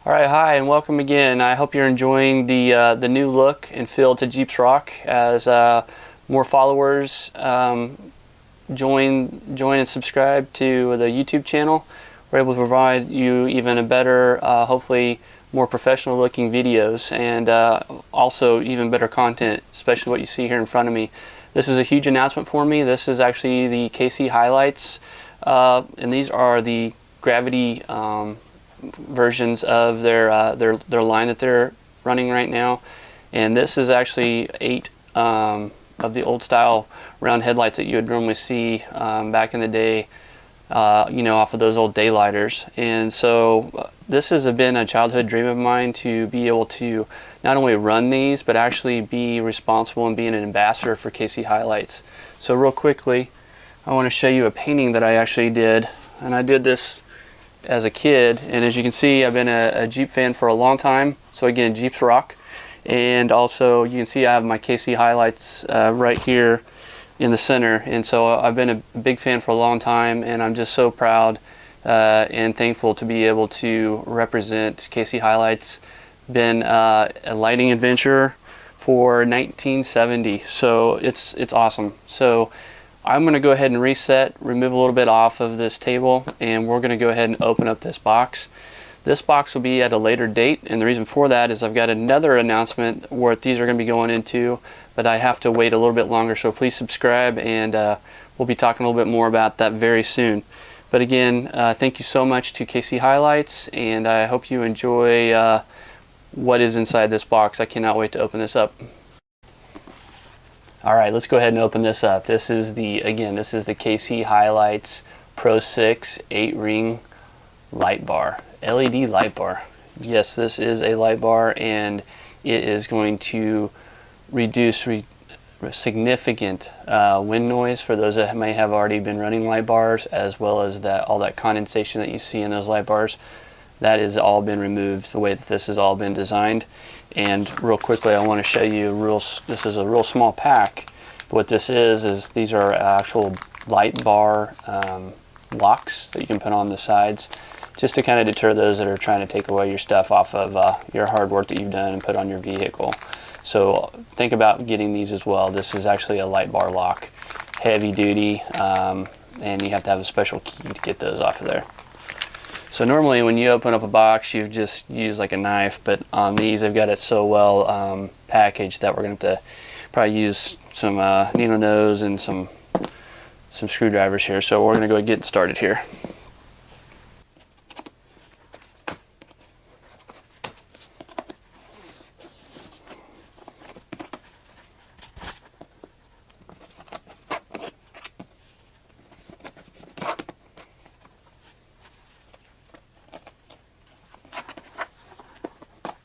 Alright, hi and welcome again. I hope you're enjoying the new look and feel to Jeeps Rock as more followers join and subscribe to the YouTube channel. We're able to provide you even a better, hopefully more professional looking videos and also even better content, especially what you see here in front of me. This is a huge announcement for me. This is actually the KC HiLites and these are the Gravity versions of their line that they're running right now, and this is actually 8 of the old style round headlights that you would normally see back in the day, you know, off of those old daylighters. And so this has been a childhood dream of mine to be able to not only run these but actually be responsible and be an ambassador for KC HiLites. So real quickly I want to show you a painting that I actually did, and I did this as a kid, and as you can see I've been a Jeep fan for a long time. So again, Jeeps Rock, and also you can see I have my KC HiLites right here in the center, and so I've been a big fan for a long time, and I'm just so proud and thankful to be able to represent KC HiLites. Been a lighting adventure for 1970, so it's awesome. So I'm going to go ahead and reset, remove a little bit off of this table, and we're going to go ahead and open up this box. This box will be at a later date, and the reason for that is I've got another announcement where these are going to be going into, but I have to wait a little bit longer, so please subscribe, and we'll be talking a little bit more about that very soon. But again, thank you so much to KC HiLites, and I hope you enjoy what is inside this box. I cannot wait to open this up. Alright, let's go ahead and open this up. This is the KC HiLites Pro6 8-ring light bar, LED light bar. Yes, this is a light bar, and it is going to reduce significant wind noise for those that may have already been running light bars, as well as all that condensation that you see in those light bars. That has all been removed the way that this has all been designed. And real quickly, I want to show you this is a real small pack. But what this is these are actual light bar locks that you can put on the sides, just to kind of deter those that are trying to take away your stuff off of your hard work that you've done and put on your vehicle. So think about getting these as well. This is actually a light bar lock, heavy duty, and you have to have a special key to get those off of there. So normally when you open up a box, you just use like a knife, but on these I've got it so well packaged that we're going to have to probably use some needle nose and some screwdrivers here. So we're going to go get started here.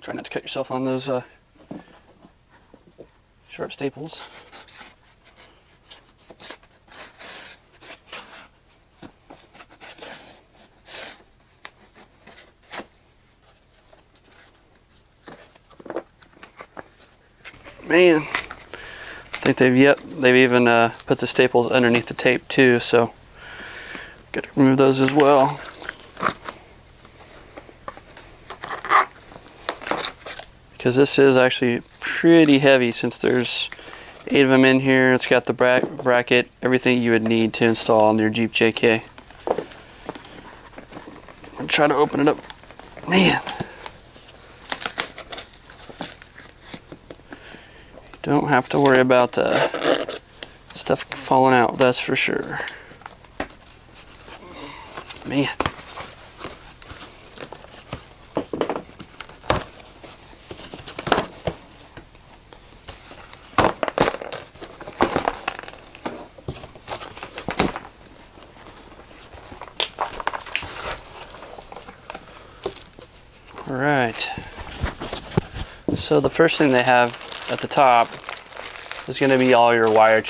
Try not to cut yourself on those sharp staples. Man, I think they've even put the staples underneath the tape too, so got to remove those as well. Because this is actually pretty heavy, since there's 8 of them in here. It's got the bracket, everything you would need to install on your Jeep JK. I'm trying to open it up. Man, don't have to worry about stuff falling out, that's for sure. Man. Alright, so the first thing they have at the top is going to be all your wire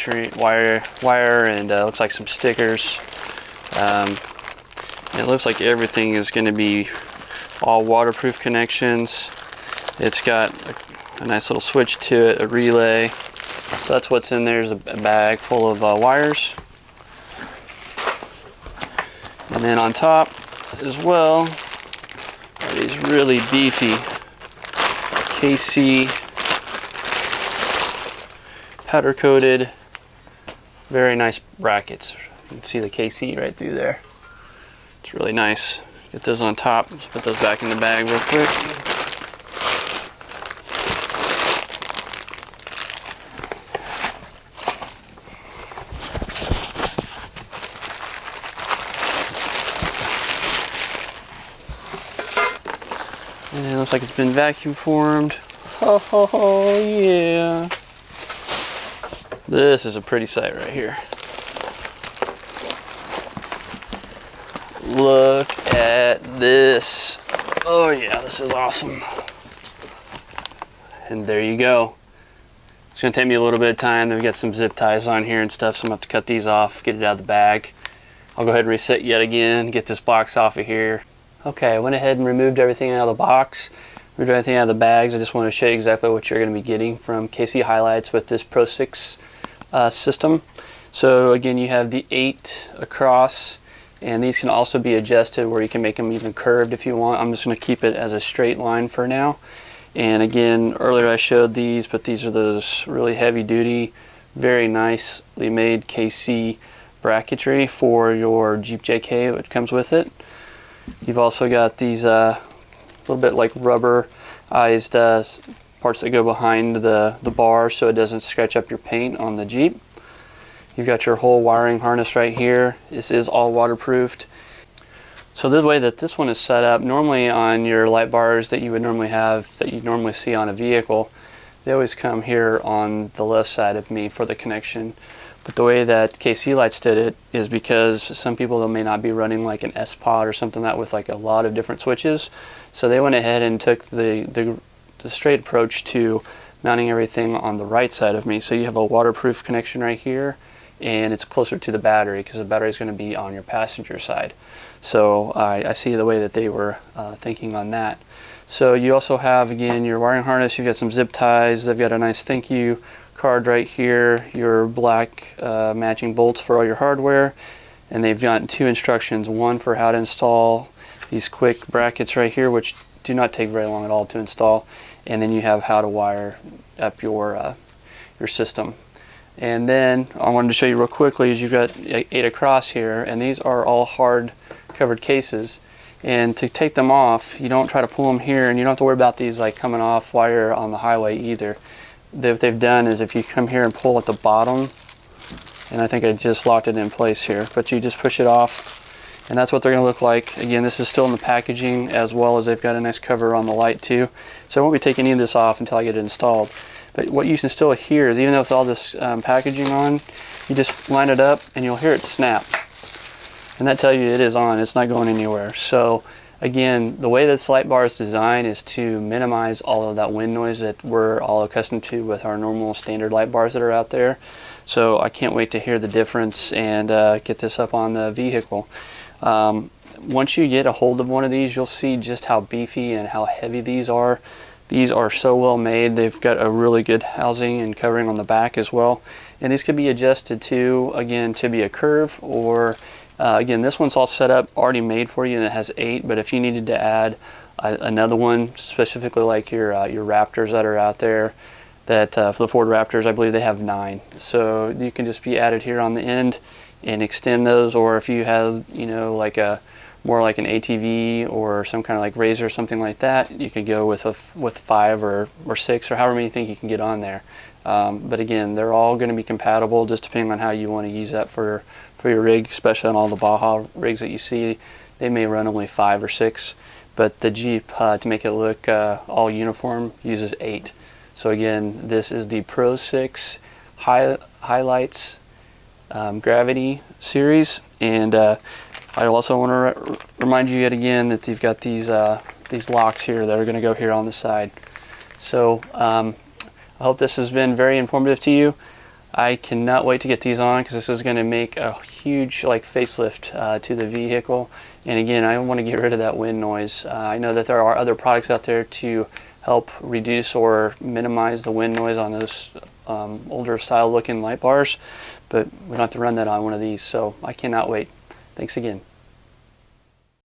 and looks like some stickers. It looks like everything is going to be all waterproof connections. It's got a nice little switch to it, a relay. So that's what's in there, is a bag full of wires. And then on top as well are these really beefy KC powder coated, very nice brackets. You can see the KC right through there. It's really nice. Get those on top. Let's put those back in the bag real quick. And it looks like it's been vacuum formed. Oh yeah. This is a pretty sight right here. Look at this. Oh yeah, this is awesome. And there you go. It's gonna take me a little bit of time. We've got some zip ties on here and stuff, so I'm gonna have to cut these off, get it out of the bag. I'll go ahead and reset yet again, get this box off of here. Okay, I went ahead and removed everything out of the box, removed everything out of the bags. I just want to show you exactly what you're going to be getting from KC HiLites with this Pro6 system. So again, you have the 8 across, and these can also be adjusted where you can make them even curved if you want. I'm just going to keep it as a straight line for now. And again, earlier I showed these, but these are those really heavy duty, very nicely made KC bracketry for your Jeep JK, which comes with it. You've also got these little bit like rubberized parts that go behind the bar so it doesn't scratch up your paint on the Jeep. You've got your whole wiring harness right here. This is all waterproofed. So the way that this one is set up, normally on your light bars that you would normally have, that you normally see on a vehicle, they always come here on the left side of me for the connection. But the way that KC HiLites did it is because some people may not be running like an S-Pod or something like that with like a lot of different switches. So they went ahead and took the straight approach to mounting everything on the right side of me. So you have a waterproof connection right here, and it's closer to the battery because the battery is going to be on your passenger side. So I see the way that they were thinking on that. So you also have, again, your wiring harness. You've got some zip ties. They've got a nice thank you card right here, your black matching bolts for all your hardware, and they've got 2 instructions, one for how to install these quick brackets right here, which do not take very long at all to install, and then you have how to wire up your system. And then I wanted to show you real quickly is you've got 8 across here, and these are all hard covered cases, and to take them off you don't try to pull them here, and you don't have to worry about these like coming off while you're on the highway either. What they've done is if you come here and pull at the bottom, and I think I just locked it in place here, but you just push it off, and that's what they're going to look like. Again, this is still in the packaging, as well as they've got a nice cover on the light too. So I won't be taking any of this off until I get it installed. But what you can still hear is, even though with all this packaging on, you just line it up and you'll hear it snap. And that tells you it is on, it's not going anywhere. So again, the way this light bar is designed is to minimize all of that wind noise that we're all accustomed to with our normal standard light bars that are out there. So I can't wait to hear the difference and get this up on the vehicle. Once you get a hold of one of these, you'll see just how beefy and how heavy these are. These are so well made. They've got a really good housing and covering on the back as well. And these could be adjusted to, again, to be a curve, or again, this one's all set up, already made for you, and it has 8, but if you needed to add another one, specifically like your Raptors that are out there, that for the Ford Raptors, I believe they have 9. So you can just be added here on the end and extend those, or if you have, you know, like more like an ATV or some kind of like Razor or something like that, you could go with 5 or 6 or however many you think you can get on there. But again, they're all going to be compatible, just depending on how you want to use that for your rig, especially on all the Baja rigs that you see. They may run only 5 or 6, but the Jeep, to make it look all uniform, uses 8. So again, this is the Pro6 HiLites Gravity series, and I also want to remind you yet again that you've got these locks here that are going to go here on the side. So I hope this has been very informative to you. I cannot wait to get these on, because this is going to make a huge like facelift to the vehicle. And again, I want to get rid of that wind noise. I know that there are other products out there to help reduce or minimize the wind noise on those older style looking light bars, but we don't have to run that on one of these. So I cannot wait. Thanks again.